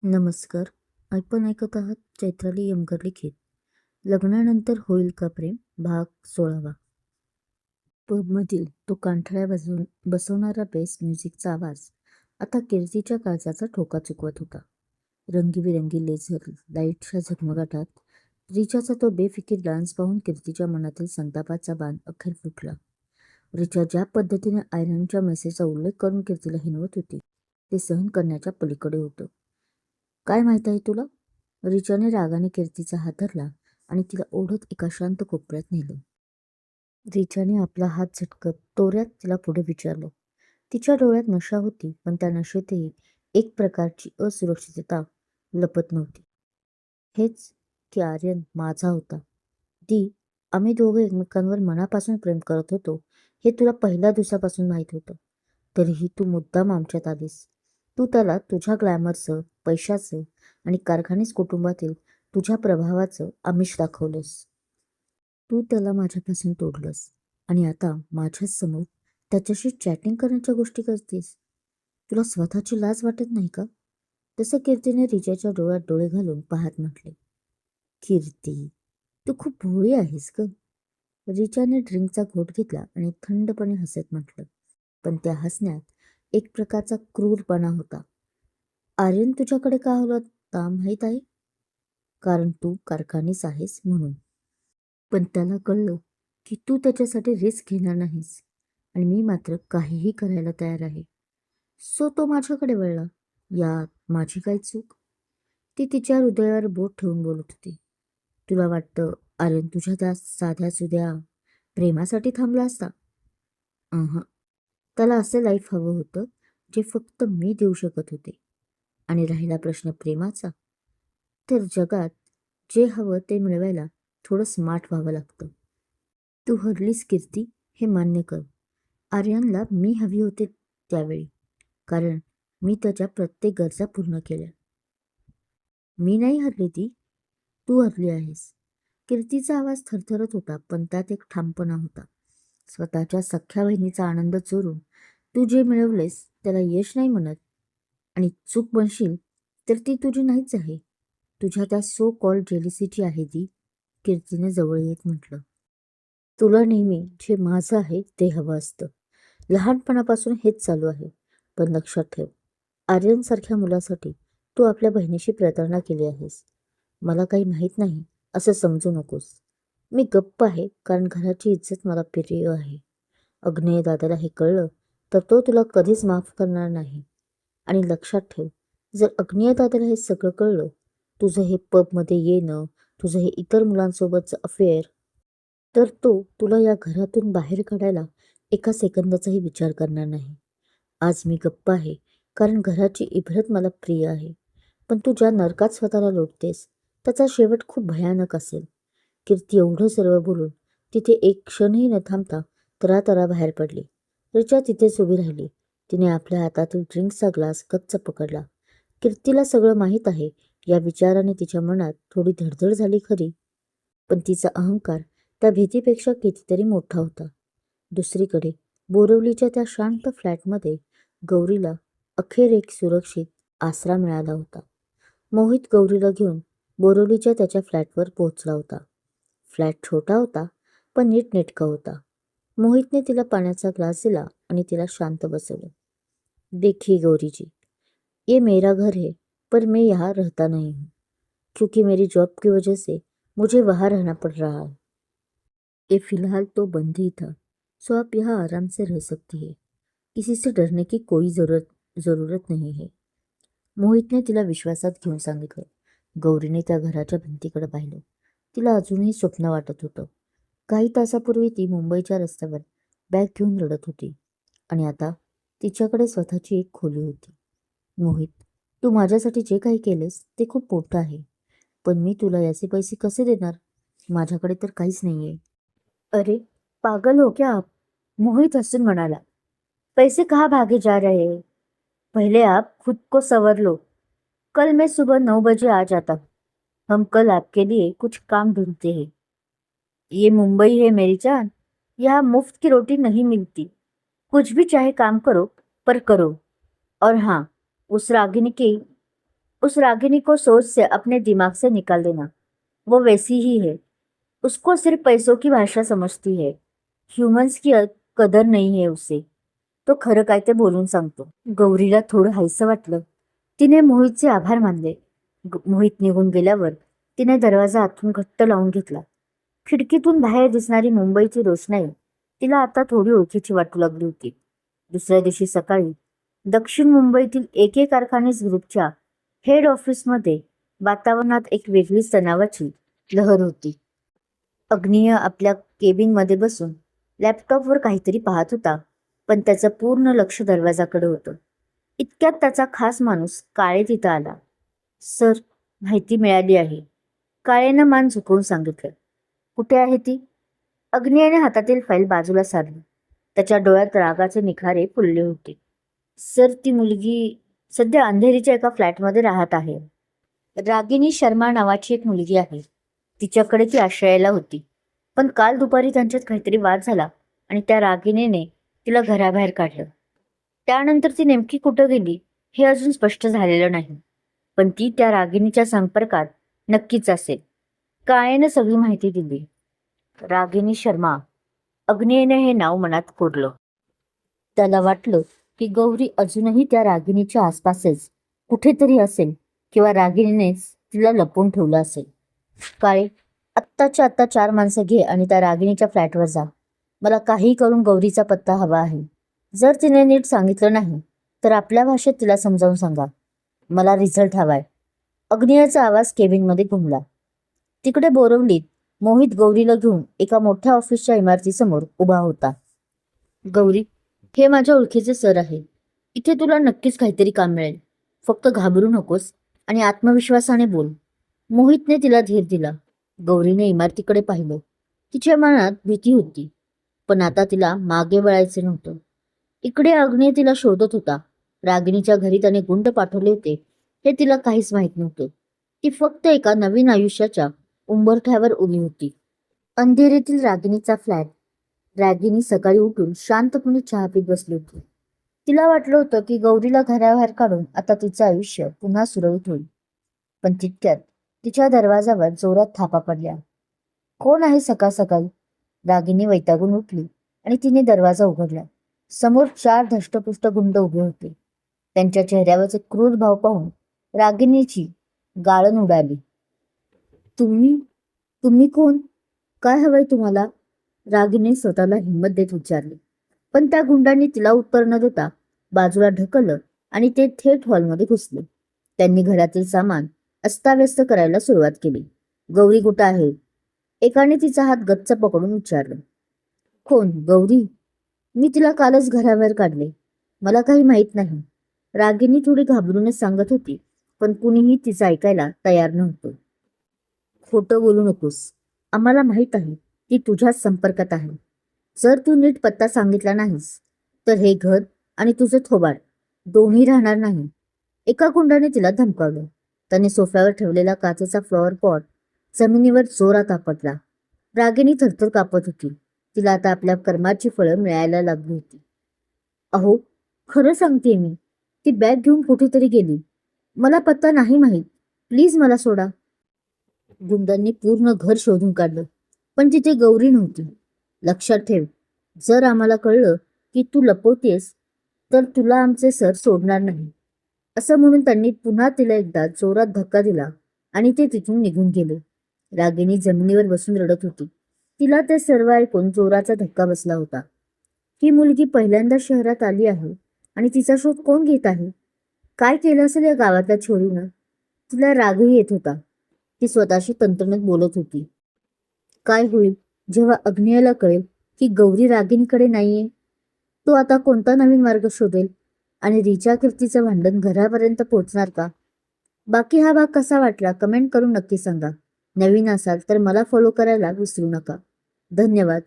नमस्कार. आपण ऐकत आहात चैत्राली यमकर लिखित लग्नानंतर होईल का प्रेम भाग 16वा. पबमधील तो कानठळ्या बसवणारा बेस म्युझिकचा आवाज आता कीर्तीच्या काळजाचा ठोका चुकवत होता. रंगीबिरंगी लेझर लाईटच्या झगमगाटात रिचाचा तो बेफिकीर डान्स पाहून कीर्तीच्या मनातील संतापाचा बाण अखेर फुटला. रिचा ज्या पद्धतीने आयरनच्या मेसेजचा उल्लेख करून कीर्तीला हिणवत होती ते सहन करण्याच्या पलीकडे होतं. काय माहीत आहे तुला? रिचाने रागाने कीर्तीचा हात धरला आणि तिला ओढत एका शांत कोपऱ्यात नेलं. रिचाने आपला हात झटकत तोऱ्यात तिला पुढे विचारलं. तिच्या डोळ्यात नशा होती, पण त्या नशेतही एक प्रकारची असुरक्षितता लपत नव्हती. हेच की आर्यन माझा होता. आम्ही दोघे एकमेकांवर मनापासून प्रेम करत होतो हे तुला पहिल्या दिवसापासून माहीत होतं. तरीही तू मुद्दाम आमच्यात आलीस. तू त्याला तुझ्या ग्लॅमरचं, पैशाचं आणि कारखानीस कुटुंबातील तुझ्या प्रभावाचं आमिष दाखवलंस. तू त्याला माझ्यापासून तोडलंस आणि आता माझ्याच समोर त्याच्याशी चॅटिंग करण्याच्या गोष्टी करतेस. तुला स्वतःची लाज वाटत नाही का? तसं कीर्तीने रिचाच्या डोळ्यात डोळे घालून पाहत म्हटले. कीर्ती, तू खूप भोळी आहेस ग. रिचाने ड्रिंकचा घोट घेतला आणि थंडपणे हसत म्हटलं. पण त्या हसण्यात एक प्रकारचा क्रूरपणा होता. आर्यन तुझ्याकडे का होता माहीत आहे? कारण तू कारखानीस आहेस म्हणून. पण त्याला कळलं की तू त्याच्यासाठी रिस्क घेणार नाहीस आणि मी मात्र काहीही करायला तयार आहे. सो तो माझ्याकडे वळला. यात माझी काय चूक? ती तिच्या हृदयावर बोट ठेवून बोलत होती. तुला वाटतं आर्यन तुझ्या त्या साध्या सुध्या प्रेमासाठी थांबला असता? त्याला असं लाईफ हवं होतं जे फक्त मी देऊ शकत होते. आणि राहिला प्रश्न प्रेमाचा, तर जगात जे हवं ते मिळवायला थोडं स्मार्ट व्हावं लागतं. तू हरलीस कीर्ती, हे मान्य कर. आर्यनला मी हवी होते त्यावेळी, कारण मी त्याच्या प्रत्येक गरजा पूर्ण केल्या. मी नाही हरली तू हरली आहेस. कीर्तीचा आवाज थरथरत होता, पण त्यात एक ठामपणा होता. स्वतःच्या सख्ख्या बहिणीचा आनंद चोरून तू जे मिळवलेस त्याला यश नाही म्हणत. आणि चूक बनशील तर ती तुझी नाहीच आहे. तुझ्या त्या सो कॉल्ड जेलिसीची आहे ती. कीर्तीने जवळ येत म्हटलं. तुला नेहमी जे माझं आहे ते हवं असतं. लहानपणापासून हेच चालू आहे. पण लक्षात ठेव, आर्यनसारख्या मुलासाठी तू आपल्या बहिणीशी प्रतारणा केली आहेस. मला काही माहीत नाही असं समजू नकोस. मी गप्प आहे कारण घराची इज्जत मला प्रिय आहे. अग्नेय दादाला हे कळलं तर तो तुला कधीच माफ करणार नाही. आणि लक्षात ठेव, जर अग्नेय दादाला हे सगळं कळलं, तुझं हे पबमध्ये येणं, तुझं हे इतर मुलांसोबतचं अफेअर, तर तो तुला या घरातून बाहेर काढायला एका सेकंदाचाही विचार करणार नाही. आज मी गप्प आहे कारण घराची इभ्रत मला प्रिय आहे. पण तू ज्या नरकात स्वतःला लोटतेस त्याचा शेवट खूप भयानक असेल. कीर्ती एवढं सर्व बोलून तिथे एक क्षणही न थांबता तरातरा बाहेर पडली. रिचा तिथेच उभी राहिली. तिने आपल्या हातातील ड्रिंकचा ग्लास गच्च पकडला. कीर्तीला सगळं माहीत आहे या विचाराने तिच्या मनात थोडी धडधड झाली खरी, पण तिचा अहंकार त्या भीतीपेक्षा कितीतरी मोठा होता. दुसरीकडे बोरिवलीच्या त्या शांत फ्लॅटमध्ये गौरीला अखेर एक सुरक्षित आसरा मिळाला होता. मोहित गौरीला घेऊन बोरिवलीच्या त्याच्या फ्लॅटवर पोहोचला होता. फ्लॅट छोटा होता, पण नीटनेटका होता. मोहितने तिला पाण्याचा ग्लास दिला आणि तिला शांत बसवलं. देखिए गौरी जी, ये मेरा घर है, पर मैं यहाँ रहता नहीं हूँ, क्योंकि मेरी जॉब की वजह से मुझे वहाँ रहना पड़ रहा है. ये फिलहाल तो बंद ही था, सो आप यहाँ आराम से रह सकती है. किसी से डरने की कोई ज़रूरत नहीं है. मोहितने तिला विश्वासात घेऊन सांगितलं. गौरीने त्या घराच्या भिंतीकडे पाहिलं. तिला अजूनही स्वप्न वाटत होतं. काही तासापूर्वी ती मुंबईच्या रस्त्यावर बॅग घेऊन रडत होती आणि आता तिच्याकडे स्वतःची एक खोली होती. मोहित, तू माझ्यासाठी जे काही केलेस ते खूप मोठं आहे, पण मी तुला याचे पैसे कसे देणार? माझ्याकडे तर काहीच नाहीये. अरे पागल हो क्या आप? मोहित हसून म्हणाला. पैसे कहाँ भागे जा रहे हैं? पहले आप खुद को संवर लो. कल मैं सुबह 9 बजे आ जाता हूँ. हम कल आपके लिए कुछ काम ढूंढते हैं. ये मुंबई है मेरी जान. यहाँ मुफ्त की रोटी नहीं मिलती. कुछ भी चाहे काम करो, पर करो. और हाँ, उस रागिनी की उस रागिनी को सोच से अपने दिमाग से निकाल देना। वो वैसी ही है। उसको सिर्फ पैसों की भाषा समजती है। ह्यूमन्स की कदर नाही आहे उसे. तो खरं काय ते बोलून सांगतो. गौरीला थोडं हायसं वाटलं. तिने मोहितचे आभार मानले. मोहित निघून गेल्यावर तिने दरवाजा आतून घट्ट लावून घेतला. खिडकीतून बाहेर दिसणारी मुंबईची रोषणाई तिला आता थोडी ओळखीची वाटू लागली होती. दुसऱ्या दिवशी सकाळी दक्षिण मुंबईतील एके कारखानेस ग्रुपच्या हेड ऑफिसमध्ये वातावरणात एक वेगळीच तणावाची लहर होती. अग्निय आपल्या केबिनमध्ये बसून लॅपटॉपवर काहीतरी पाहत होता, पण त्याचं पूर्ण लक्ष दरवाजाकडे होतं. इतक्यात त्याचा खास माणूस काळे तिथं आला. सर, माहिती मिळाली आहे, काळेनं मान झुकवून सांगितलं. कुठे आहे ती? अग्नियाने हातातील फाईल बाजूला सारली. त्याच्या डोळ्यात रागाचे निखारे फुलले होते. सर, ती मुलगी सध्या अंधेरीच्या एका फ्लॅटमध्ये राहत आहे. रागिनी शर्मा नावाची एक मुलगी आहे. तिच्याकडे ती आश्रयाला होती, पण काल दुपारी त्यांच्यात काहीतरी वाद झाला आणि त्या रागिनीने तिला घराबाहेर काढलं. त्यानंतर ती नेमकी कुठं गेली हे अजून स्पष्ट झालेलं नाही, पण ती त्या रागिनीच्या संपर्कात नक्कीच असेल. काळेनं सगळी माहिती दिली. रागिनी शर्मा. अग्नेयने हे नाव मनात कोरलं. त्याला वाटलं की गौरी अजूनही त्या रागिनीच्या आसपासच कुठेतरी असेल किंवा रागिनीनेच तिला लपवून ठेवलं असेल. काळे, आत्ताच्या आत्ता 4 माणसं घे आणि त्या रागिनीच्या फ्लॅटवर जा. मला काही करून गौरीचा पत्ता हवा आहे. जर तिने नीट सांगितलं नाही तर आपल्या भाषेत तिला समजावून सांगा. मला रिझल्ट हवाय. अग्नियाचा आवाज केबिनमध्ये घुमला. तिकडे बोरवलीत मोहित गौरीला घेऊन एका मोठ्या ऑफिसच्या इमारतीसमोर उभा होता. गौरी, हे माझ्या ओळखीचे सर आहे. इथे तुला नक्कीच काहीतरी काम मिळेल. फक्त घाबरू नकोस आणि आत्मविश्वासाने बोल. मोहितने तिला धीर दिला. गौरीने इमारतीकडे पाहिलं. तिच्या मनात भीती होती, पण आता तिला मागे वळायचे नव्हतं. इकडे अग्नी तिला शोधत होता. रागिनीच्या घरी त्याने गुंड पाठवले होते हे तिला काहीच माहीत नव्हतं. ती फक्त एका नवीन आयुष्याच्या उंबरठ्यावर उभी होती. अंधेरीतील रागिनीचा फ्लॅट. रागिनी सकाळी उठून शांतपणे चहा पीत बसली होती. तिला वाटलं होतं की गौरीला घराबाहेर काढून आता तिचं आयुष्य पुन्हा सुरळीत होईल. पण तितक्यात तिच्या दरवाजावर जोरात थापा पडल्या. कोण आहे सकाळ सकाळी? रागिनी वैतागून उठली आणि तिने दरवाजा उघडला. समोर 4 धष्टपुष्ट गुंड उभे होते. त्यांच्या चेहऱ्यावरचे क्रूर भाव पाहून रागिनीची गाळण उडाली. तुम्ही तुम्ही कोण? काय हवंय तुम्हाला? रागिनी स्वतःला हिंमत देत विचारली. पण त्या गुंडांनी तिला उत्तर न देता बाजूला ढकललं आणि ते थेट हॉलमध्ये घुसले. त्यांनी घरातील सामान अस्ताव्यस्त करायला सुरुवात केली. गौरी कुठं आहे? एकाने तिचा हात गच्च पकडून विचारलं. कोण? गौरी? मी तिला कालच घराबाहेर काढले. मला काही माहीत नाही. रागिनी थोडी घाबरूनच सांगत होती, पण कुणीही तिचं ऐकायला तयार नव्हतं. खोटं बोलू नकोस. आम्हाला माहीत आहे ती तुझ्याच संपर्कात आहे. जर तू नीट पत्ता सांगितला नाहीस तर हे घर आणि तुझं थोबाड दोन्ही राहणार नाही. एका गुंडाने तिला धमकावलं. त्याने सोफ्यावर ठेवलेला काचेचा फ्लॉवर पॉट जमिनीवर जोरात आपटला. रागिनी थरथर कापत होती. तिला आता आपल्या कर्माची फळं मिळायला लागली होती. अहो, खरं सांगते मी. ती बॅग घेऊन कुठेतरी गेली. मला पत्ता नाही माहीत. प्लीज मला सोडा. गुंडांनी पूर्ण घर शोधून काढलं, पण तिथे गौरी नव्हती. लक्षात ठेव, जर आम्हाला कळलं की तू लपवतेस तर तुला आमचे सर सोडणार नाही. असं म्हणून त्यांनी पुन्हा तिला एकदा जोरात धक्का दिला आणि ते तिथून निघून गेले. रागिनी जमिनीवर बसून रडत होती. तिला ते सर्व ऐकून जोराचा धक्का बसला होता. ही मुलगी पहिल्यांदा शहरात आली आहे आणि तिचा शोध कोण घेत आहे? काय केलं असेल या गावातल्या छोरीनं? तिला रागही येत होता. ती स्वतःशी तंत्रणात बोलत होती. काय होईल जेव्हा अग्नियाला कळेल की गौरी रागिनीकडे नाहीये? तो आता कोणता नवीन मार्ग शोधेल आणि रिचा कीर्तीचं भांडण घरापर्यंत पोहोचणार का? बाकी हा भाग कसा वाटला कमेंट करून नक्की सांगा. नवीन असाल तर मला फॉलो करायला विसरू नका. धन्यवाद.